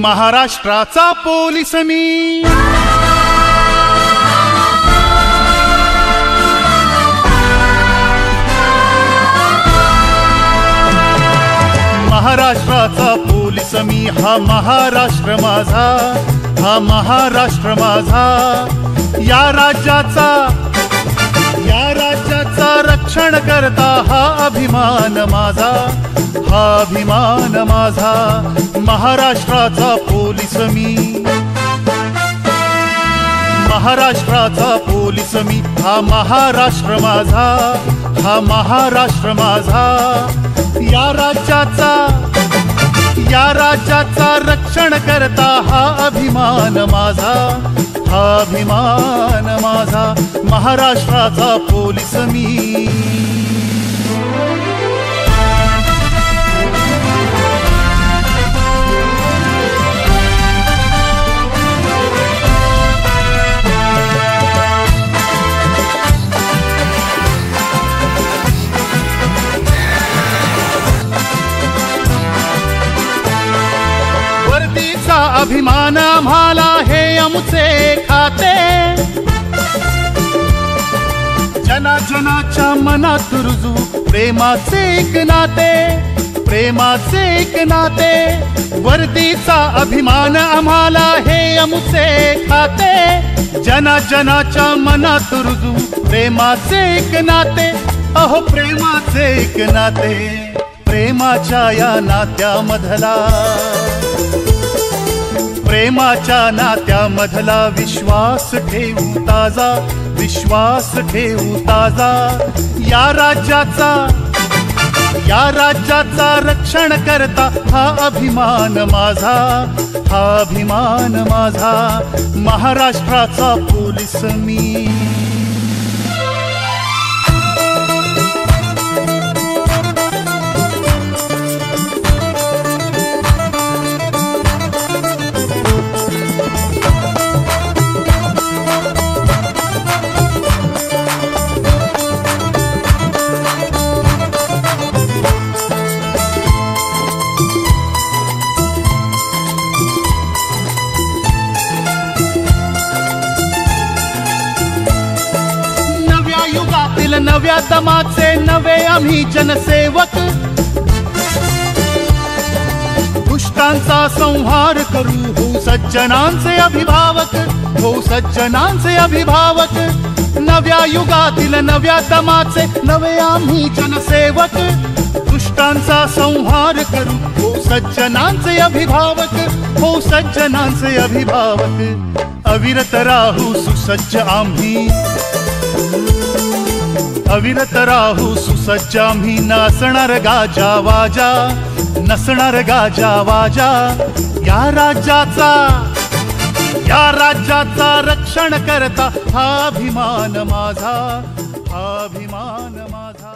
महाराष्ट्राचा पोलीस मी, महाराष्ट्राचा पोलीस मी, हा महाराष्ट्र माझा, हा महाराष्ट्र माझा, या राज्याचा रक्षण करता हा अभिमान माझा, हा अभिमान माझा, महाराष्ट्राचा पोलीस मी, महाराष्ट्राचा पोलीस मी, हा महाराष्ट्र माझा, हा महाराष्ट्र माझा, या राज्याचा रक्षण करता हा अभिमान माझा, हा अभिमान माझा, महाराष्ट्राचा पोलीस मी। अभिमान आम्हाला हे आमचे खाते, जनाच्या मनात रुजू प्रेमाचे एक नाते, प्रेमाचे एक नाते, वर्दीचा अभिमान आम्हाला हे आमचे खाते, जनाच्या मनात रुजू प्रेमाचे एक नाते, अहो प्रेमाचे एक नाते, प्रेमाच्या या नात्यामधला, प्रेमाच्या नात्यामधला विश्वास ठेवू ताजा, विश्वास ठेवू ताजा, या राज्याचा रक्षण करता हा अभिमान माझा, हा अभिमान माझा, महाराष्ट्राचा पोलीस मी। नव्या दमाचे नवे आम्ही जनसेवक, दुष्टांचा संहार करू, हो सज्जनांचे अभिभावक, हो सज्जनांचे अभिभावक, नव्या युगातील नव्या दमाचे नवे आम्ही जनसेवक, दुष्टांचा संहार करू, हो सज्जनांचे अभिभावक, हो सज्जनांचे अभिभावक, अविरत राहू सुसज्ज आम्ही, अविरत राहू सुसज्ज आम्ही, नसणार गाजा वाजा, नसणार गाजा वाजा, या राज्याचा रक्षण करता हा अभिमान माझा, हा अभिमान माझा।